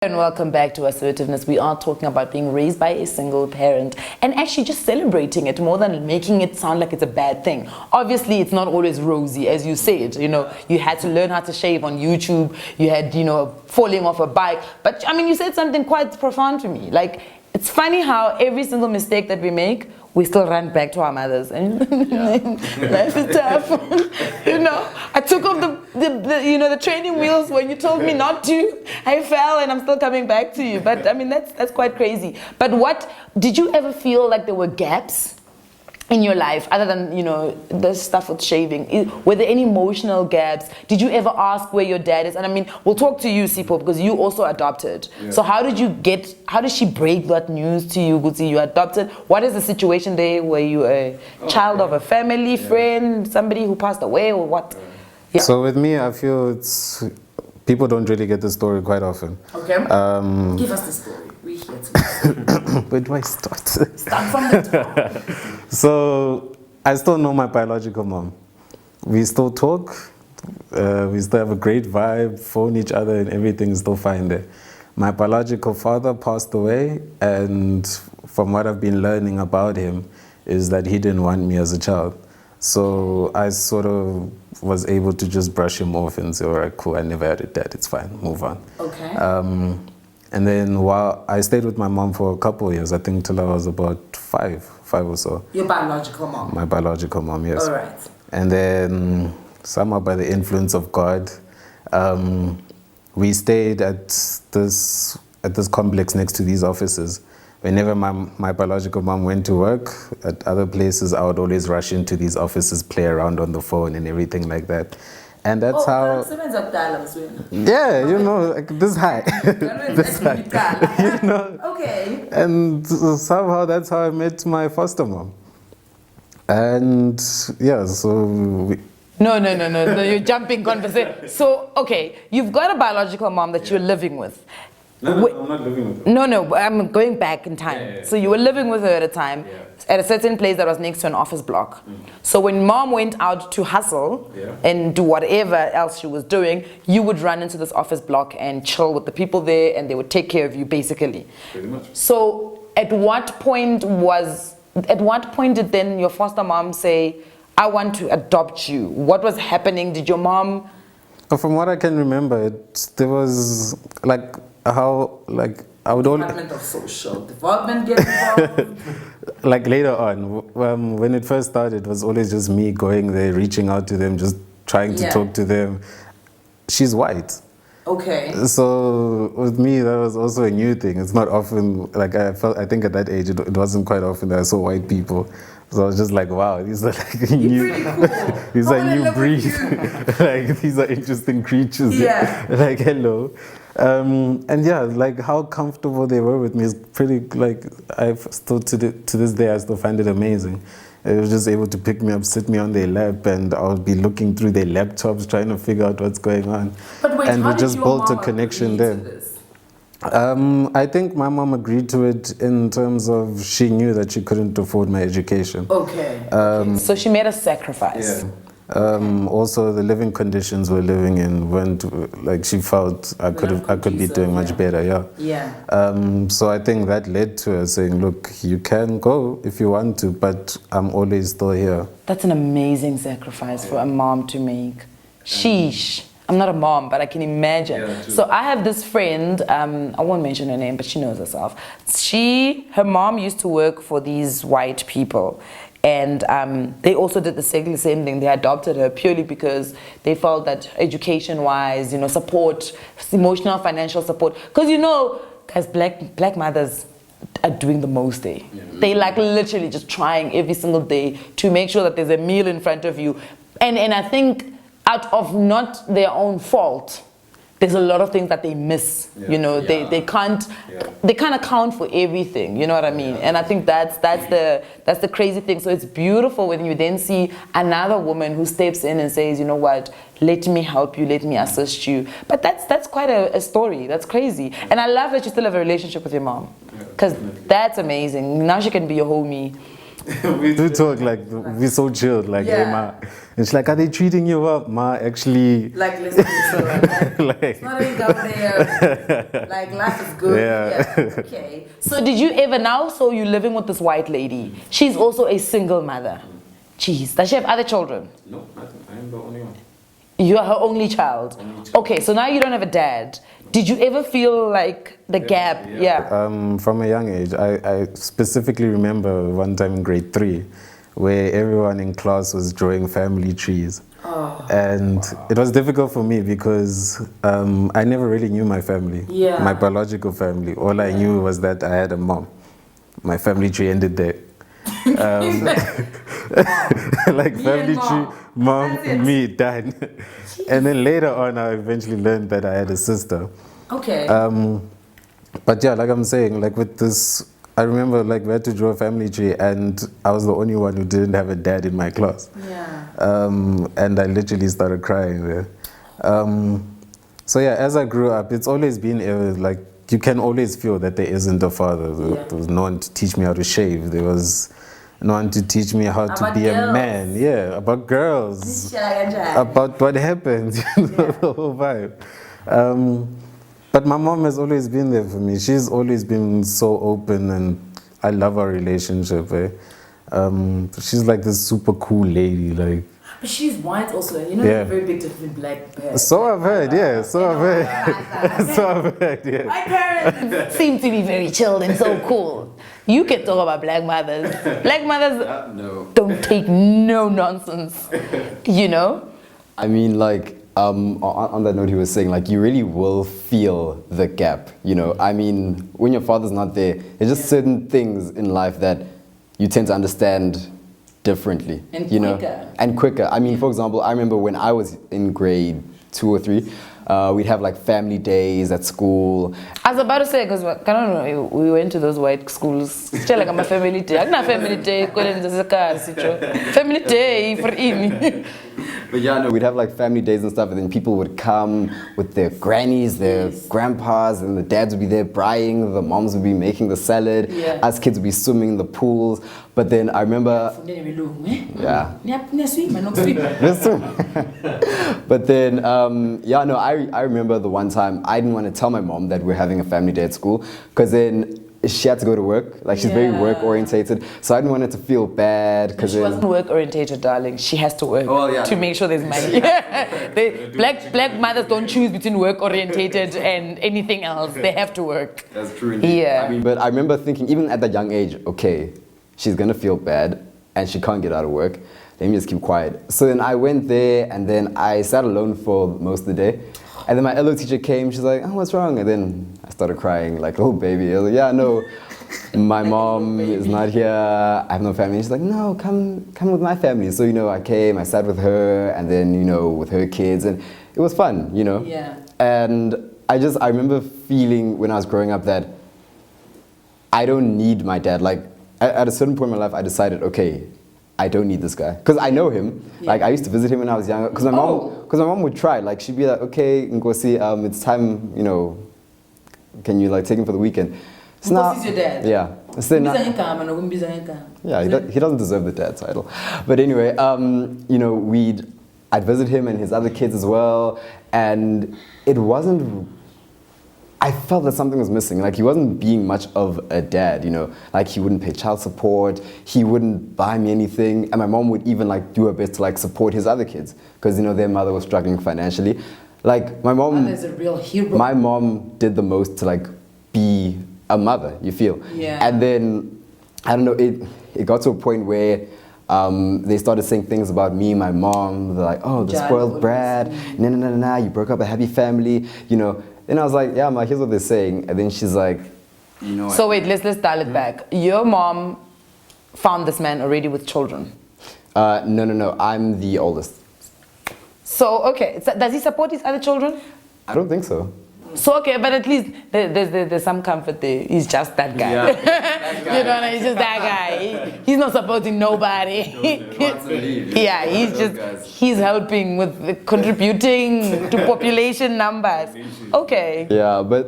And welcome back to Assertiveness. We are talking about being raised by a single parent and actually just celebrating it more than making it sound like it's a bad thing. Obviously, it's not always rosy, as you said. You know, you had to learn how to shave on YouTube. You had, falling off a bike. But, I mean, you said something quite profound to me. Like, it's funny how every single mistake that we make, we still run back to our mothers. And life is tough. I took off the training wheels when you told me not to. I fell and I'm still coming back to you. But I mean, that's quite crazy. But what, did you ever feel like there were gaps in your life other than, the stuff with shaving? Were there any emotional gaps? Did you ever ask where your dad is? And I mean, we'll talk to you, Sipho, because you also adopted. Yeah. So how did she break that news to you, Gutsi? You adopted. What is the situation there? Were you a child of a family, friend, somebody who passed away, or what? Yeah. So with me, I feel people don't really get the story quite often. Okay. Give us the story. We're here to Where do I start? Start from the top. So I still know my biological mom. We still talk. We still have a great vibe, phone each other, and everything's still fine there. My biological father passed away, and from what I've been learning about him is that he didn't want me as a child. So I sort of was able to just brush him off and say, all right, cool, I never had a dad, it's fine, move on. Okay. And then while I stayed with my mom for a couple of years, I think till I was about five or so. Your biological mom? My biological mom, yes. All right. And then somehow by the influence of God, we stayed at this complex next to these offices. Whenever my biological mom went to work at other places, I would always rush into these offices, play around on the phone and everything like that. And that's how... Yeah, like this high. This high. Okay. And somehow that's how I met my foster mom. And yeah, so... No, you're jumping conversation. So, okay, you've got a biological mom that you're living with. No, I'm not living with her. No, I'm going back in time. Yeah. So you were living with her at a time, at a certain place that was next to an office block. So when mom went out to hustle and do whatever else she was doing, you would run into this office block and chill with the people there, and they would take care of you, basically. Pretty much. So at what point did then your foster mom say, I want to adopt you? What was happening? Did your mom... From what I can remember, there was I would only... Department of Social Development get involved? Like later on, when it first started, it was always just me going there, reaching out to them, just trying to talk to them. She's white. Okay. So with me, that was also a new thing. It's not often, I think at that age, it wasn't quite often that I saw white people. So I was just like, wow, these are like new, these are new breed. Like these are interesting creatures. Yeah. Like hello, and yeah, like how comfortable they were with me is pretty. Like I've still to this day, I still find it amazing. They were just able to pick me up, sit me on their lap, and I would be looking through their laptops trying to figure out what's going on. But wait, and how we just did your built a mom connection agree there. to this? I think my mom agreed to it in terms of she knew that she couldn't afford my education. Okay. So she made a sacrifice. Yeah. Also, the living conditions we're living in weren't she felt I could be doing much better. Yeah. Yeah. So I think that led to her saying, "Look, you can go if you want to, but I'm always still here." That's an amazing sacrifice for a mom to make. Sheesh. I'm not a mom, but I can imagine. Yeah, so I have this friend, I won't mention her name, but she knows herself. Her mom used to work for these white people. And they also did the same thing. They adopted her purely because they felt that education-wise, support, emotional, financial support. Because guys, black mothers are doing the most there. Yeah. They literally just trying every single day to make sure that there's a meal in front of you. And I think out of not their own fault, there's a lot of things that they miss. They can't account for everything. You know what I mean? And I think that's the crazy thing. So it's beautiful when you then see another woman who steps in and says, you know what, let me help you, let me assist you. But that's quite a story. That's crazy. And I love that you still have a relationship with your mom, because that's amazing. Now she can be your homie. we do talk like we're so chilled. Like, hey, ma. And she's like, are they treating you up, ma? Actually, Like, listen, like, it's not even go there. Like, life is good. Yeah. Okay. So did you ever now? So you're living with this white lady. She's also a single mother. Jeez, does she have other children? No, I am the only one. You are her only child. Okay, so now you don't have a dad. Did you ever feel like the gap? Yeah. From a young age, I specifically remember one time in grade 3 where everyone in class was drawing family trees. And it was difficult for me because I never really knew my family, my biological family. All I knew was that I had a mom. My family tree ended there. Like family tree, mom, me, dad. And then later on, I eventually learned that I had a sister. Okay. But yeah, like I'm saying, like with this, I remember like we had to draw a family tree and I was the only one who didn't have a dad in my class. Yeah. And I literally started crying there. So yeah, as I grew up, it's always been like, you can always feel that there isn't a father. There was no one to teach me how to shave. There was no one to teach me how to be a man. Yeah, about girls. About what happens, the whole vibe. But my mom has always been there for me. She's always been so open and I love our relationship. She's like this super cool lady. Like. But she's white also. You know, there's a very big difference in black parents. So I've heard, yeah. So I've heard. So I've heard, yeah. My parents seem to be very chilled and so cool. You can talk about black mothers. Black mothers don't take no nonsense, you know? I mean, like, on that note he was saying, like, you really will feel the gap, you know? I mean, when your father's not there, there's just certain things in life that you tend to understand differently, and you quicker. know, and quicker. I mean, for example, I remember when I was in grade 2 or 3, we'd have like family days at school. I was about to say, because I don't know, we went to those white schools. Still like I'm a family day. I'm not family day. Family day for in. But yeah, no, we'd have like family days and stuff, and then people would come with their grannies, their grandpas, and the dads would be there braaiing, the moms would be making the salad, us kids would be swimming in the pools. But then I remember, but then, yeah, no, I remember the one time I didn't want to tell my mom that we're having a family day at school, because then she had to go to work. Like, she's very work orientated, so I didn't want her to feel bad. Because she wasn't work orientated, darling. She has to work to make sure there's money. Black mothers don't choose between work orientated and anything else. They have to work. That's true indeed. Yeah. I mean, but I remember thinking, even at that young age, okay, she's gonna feel bad and she can't get out of work. Let me just keep quiet. So then I went there and then I sat alone for most of the day. And then my LO teacher came, she's like, oh, what's wrong? And then I started crying like, oh, baby. I was like, yeah, no, my mom is not here. I have no family. She's like, no, come with my family. So, you know, I came, I sat with her, and then, you know, with her kids. And it was fun, you know? Yeah. And I remember feeling when I was growing up that I don't need my dad. Like, at a certain point in my life, I decided, okay, I don't need this guy, because I know him. Like, I used to visit him when I was younger. Because my mom would try. Like, she'd be like, "Okay, Nkosi, it's time. You know, can you like take him for the weekend?" So Nkosi's your dad. Yeah. So yeah, he doesn't deserve the dad title. But anyway, you know, I'd visit him and his other kids as well, and it wasn't. I felt that something was missing. Like, he wasn't being much of a dad, you know. Like, he wouldn't pay child support, he wouldn't buy me anything, and my mom would even like do her best to like support his other kids, because, you know, their mother was struggling financially. Like, my mom is a real hero. My mom did the most to like be a mother, you feel. Yeah. And then, I don't know, it got to a point where they started saying things about me, my mom. They're like, oh, the spoiled brat, nah, you broke up a happy family, you know. And I was like, yeah, ma, here's what they're saying. And then she's like, you know. So wait, let's dial it back. Your mom found this man already with children? No, I'm the oldest. So, okay, so does he support his other children? I don't think so. So, okay, but at least there's some comfort there. He's just that guy. Yeah. You know, he's just that guy. He's not supporting nobody. Yeah, he's helping with contributing to population numbers. Okay. Yeah, but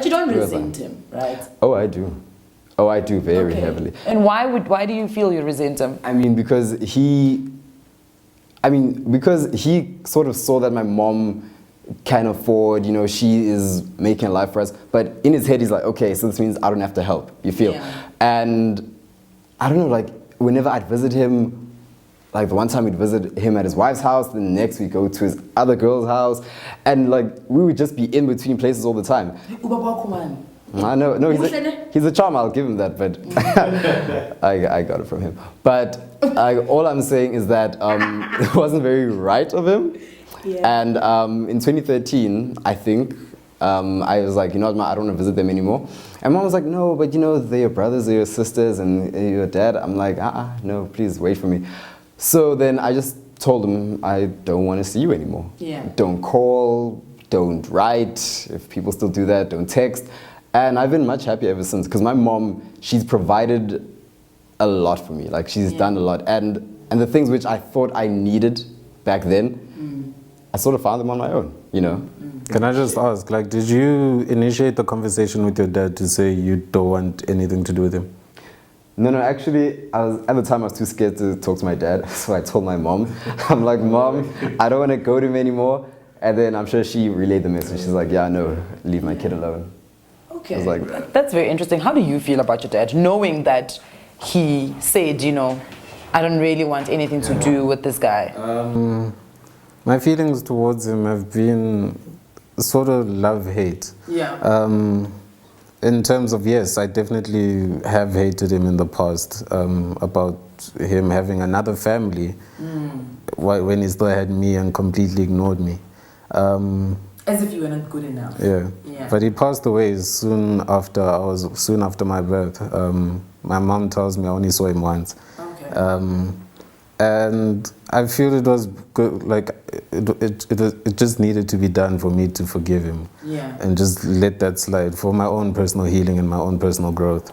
you don't resent him, right? Oh, I do. Oh, I do very heavily. And why do you feel you resent him? I mean, because he sort of saw that my mom can afford, she is making a life for us. But in his head, he's like, okay, so this means I don't have to help, you feel? Yeah. And I don't know, like, whenever I'd visit him, like the one time we'd visit him at his wife's house, then the next we'd go to his other girl's house, and like, we would just be in between places all the time. I know, no, he's a charm, I'll give him that, but I got it from him. But all I'm saying is that it wasn't very right of him. Yeah. And in 2013, I think, I was like, you know what, I don't want to visit them anymore. And mom was like, no, but they're your brothers, they're your sisters, and your dad. I'm like, no, please wait for me. So then I just told him, I don't want to see you anymore. Yeah. Don't call, don't write. If people still do that, don't text. And I've been much happier ever since, because my mom, she's provided a lot for me. Like, she's done a lot. And the things which I thought I needed back then, I sort of found them on my own, Can I just ask, like, did you initiate the conversation with your dad to say you don't want anything to do with him? No, actually, at the time I was too scared to talk to my dad, so I told my mom. I'm like, Mom, I don't want to go to him anymore. And then I'm sure she relayed the message. She's like, yeah, no, leave my kid alone. Okay. I was like, that's very interesting. How do you feel about your dad, knowing that he said, I don't really want anything to do with this guy? My feelings towards him have been sort of love-hate. Yeah. In terms of, yes, I definitely have hated him in the past about him having another family when he still had me and completely ignored me. As if you were not good enough. Yeah. Yeah. But he passed away soon after my birth. My mom tells me I only saw him once. Okay. And I feel it was good, like it just needed to be done for me to forgive him. Yeah. And just let that slide for my own personal healing and my own personal growth.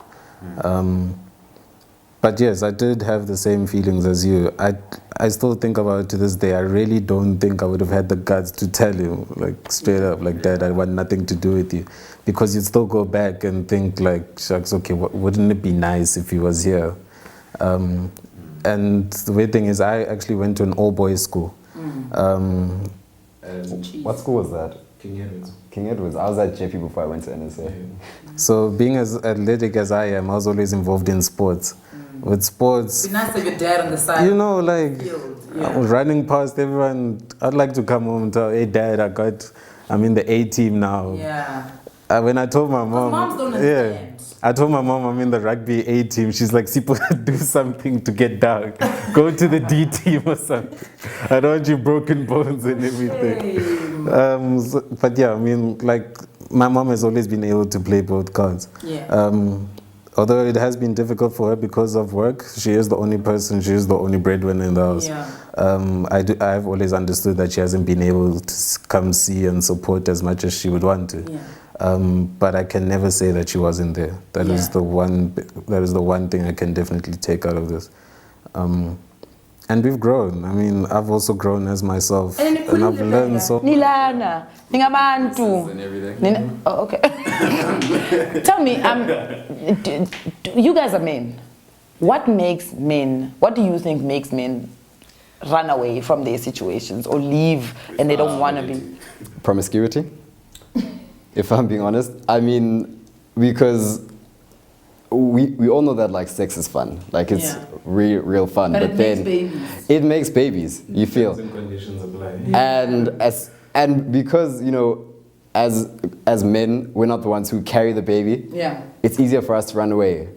But yes, I did have the same feelings as you. I still think about it to this day. I really don't think I would have had the guts to tell him, like, straight up, like, Dad, I want nothing to do with you. Because you'd still go back and think, like, shucks, okay, wouldn't it be nice if he was here? And the weird thing is, I actually went to an all-boys school. and what school was that? King Edward's. King Edward's. I was at JP before I went to NSA. So being as athletic as I am, I was always involved in sports. With sports, Be nice to have your dad on the side. like, Field. I was running past everyone. I'd like to come home and tell, hey, Dad, I'm in the A team now. Yeah. When I told my mom, moms don't understand. I told my mom I'm in the rugby A team. She's like, Sipo, do something to get down. Go to the D team or something. I don't want you broken bones and everything. But yeah, I mean, like, my mom has always been able to play both cards. Yeah. Although it has been difficult for her because of work, she is the only breadwinner in the house. Yeah. I've always understood that she hasn't been able to come see and support as much as she would want to. Yeah. But I can never say that she wasn't there. That is the one thing I can definitely take out of this. And we've grown. I mean, I've also grown as myself, and I've learned so. Nilana, ningabantu. And everything. Oh, okay. Tell me, you guys are men. What do you think makes men run away from their situations or leave and they don't want to be? Promiscuity, if I'm being honest. I mean, because we all know that, like, sex is fun. Like, it's real fun. But then it makes babies, you feel. Terms and conditions apply. And because, as men, we're not the ones who carry the baby. Yeah. It's easier for us to run away,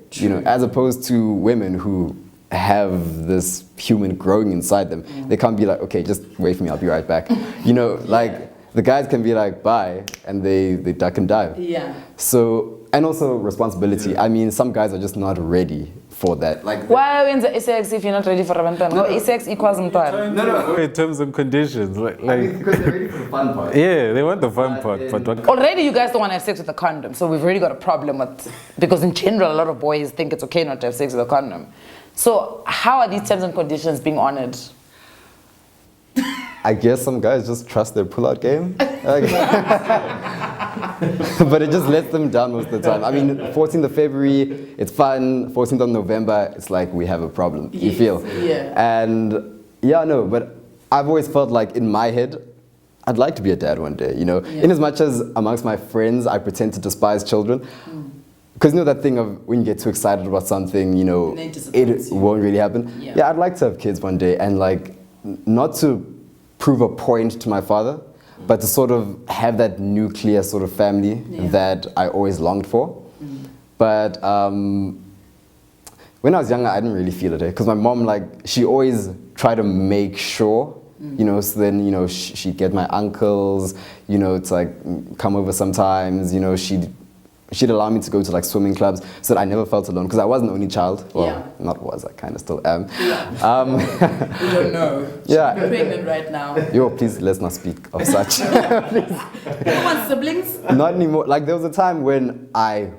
as opposed to women who have this human growing inside them. They can't be like, okay, just wait for me, I'll be right back. Like, the guys can be like, bye, and they duck and dive. Yeah. So, and also responsibility. I mean, some guys are just not ready for that. Like, why when's sex if you're not ready for a no, sex equals no. In terms and conditions, like Because they're ready for the fun part. yeah, they want the fun part, but what? already you guys don't want to have sex with a condom, so we've already got a problem with, because in general a lot of boys think it's okay not to have sex with a condom. So how are these terms and conditions being honored? I guess some guys just trust their pull-out game. Like, but it just lets them down most of the time. I mean, 14th of February, it's fun. 14th of November, it's like we have a problem. You feel? Yeah. And yeah, no, but I've always felt like in my head, I'd like to be a dad one day, you know? In as much as amongst my friends, I pretend to despise children. Because you know that thing of when you get too excited about something, you know, it won't really happen. Yeah, I'd like to have kids one day and like, not to prove a point to my father, but to sort of have that nuclear sort of family that I always longed for. But when I was younger, I didn't really feel it, because my mom, like, she always tried to make sure, you know, so then, you know, she'd get my uncles, you know, to like come over sometimes, you know, she'd allow me to go to like swimming clubs so that I never felt alone, because I was an only child. Well, not was, I kind of still am. We don't know. Yeah. You're pregnant right now. Yo, please, let's not speak of such. You want siblings? Not anymore. Like, there was a time when I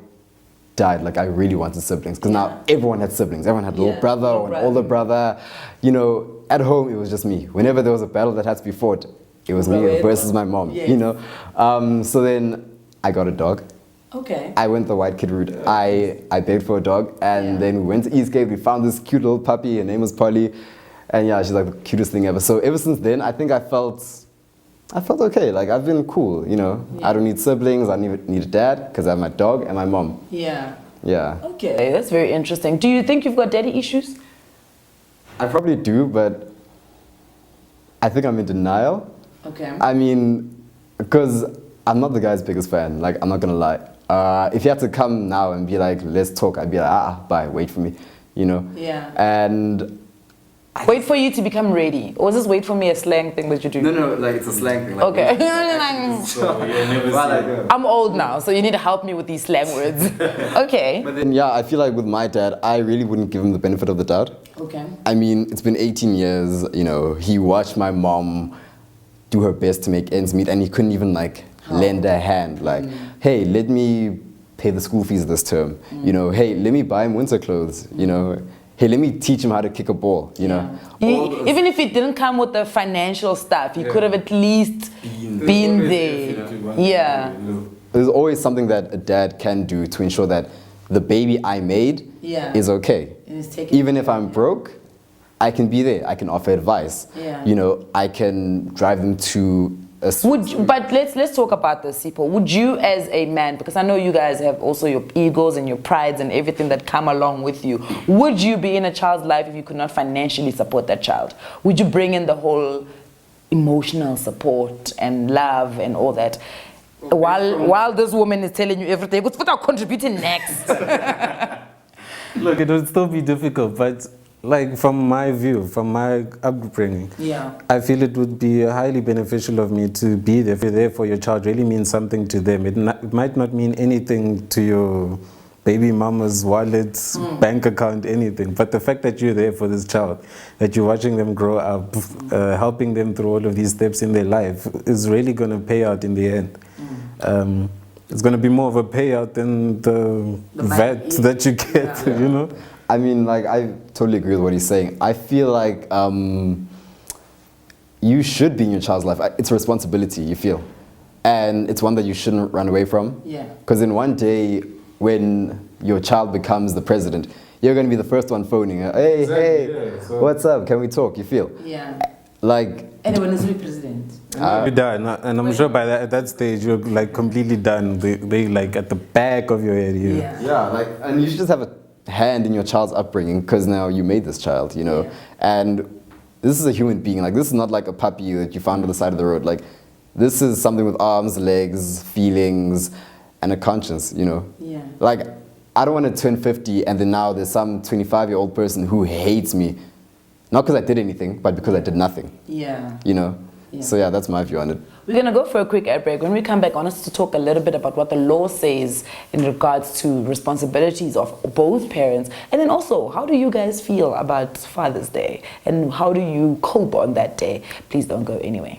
died, like, I really wanted siblings, because now everyone had siblings. Everyone had a little brother or an older brother. You know, at home, it was just me. Whenever there was a battle that had to be fought, it was me versus my mom, you know. So then I got a dog. Okay. I went the white kid route. I begged for a dog, and then we went to Eastgate. We found this cute little puppy. Her name was Polly. And yeah, she's like the cutest thing ever. So ever since then, I think I felt okay. Like, I've been cool, you know. I don't need siblings. I need a dad, because I have my dog and my mom. Yeah. Yeah. Okay, that's very interesting. Do you think you've got daddy issues? I probably do, but I think I'm in denial. Okay. I mean, because I'm not the guy's biggest fan. Like, I'm not going to lie. If you had to come now and be like, let's talk, I'd be like, bye, wait for me, you know? Yeah. And Wait for you to become ready. Or is this wait for me a slang thing that you do? no, like, it's a slang thing. Like, Okay. So you'll never see. I'm old now, so you need to help me with these slang words. Okay. But then, yeah, I feel like with my dad, I really wouldn't give him the benefit of the doubt. Okay. I mean, it's been 18 years, you know, he watched my mom do her best to make ends meet, and he couldn't even, like, lend a hand. Like, hey, let me pay the school fees this term. You know, hey, let me buy him winter clothes. You know, hey, let me teach him how to kick a ball. You know, Even if it didn't come with the financial stuff, he could have at least been there. Yeah. There's always something that a dad can do to ensure that the baby I made is okay. Even if I'm broke, I can be there. I can offer advice. You know, I can drive them to But let's talk about this, Sipho. Would you, as a man, because I know you guys have also your egos and your prides and everything that come along with you, would you be in a child's life if you could not financially support that child? Would you bring in the whole emotional support and love and all that? While this woman is telling you everything, what's contributing next? Look, it would still be difficult, but like from my view, from my upbringing, I feel it would be highly beneficial of me to be there for your child. Really means something to them. It might not mean anything to your baby mama's wallet, bank account, anything. But the fact that you're there for this child, that you're watching them grow up, helping them through all of these steps in their life, is really going to pay out in the end. It's going to be more of a payout than the VAT that you get, you know? I mean, like, I totally agree with what he's saying. I feel like you should be in your child's life. It's a responsibility, you feel. And it's one that you shouldn't run away from. Because in one day, when your child becomes the president, you're going to be the first one phoning. Hey, what's up? Can we talk? You feel? Like... Anyone is really president. You're done. And I'm sure by at that stage, you're like completely done. They like at the back of your head. Yeah, like, and you should just have a hand in your child's upbringing, because now you made this child, you know, and this is a human being. Like, this is not like a puppy that you found on the side of the road. Like, this is something with arms, legs, feelings, and a conscience, you know. Like, I don't want to turn 50 and then now there's some 25-year-old person who hates me, not because I did anything, but because I did nothing. You know. So yeah, that's my view on it. We're going to go for a quick ad break. When we come back, I want us to talk a little bit about what the law says in regards to responsibilities of both parents. And then also, how do you guys feel about Father's Day? And how do you cope on that day? Please don't go anywhere.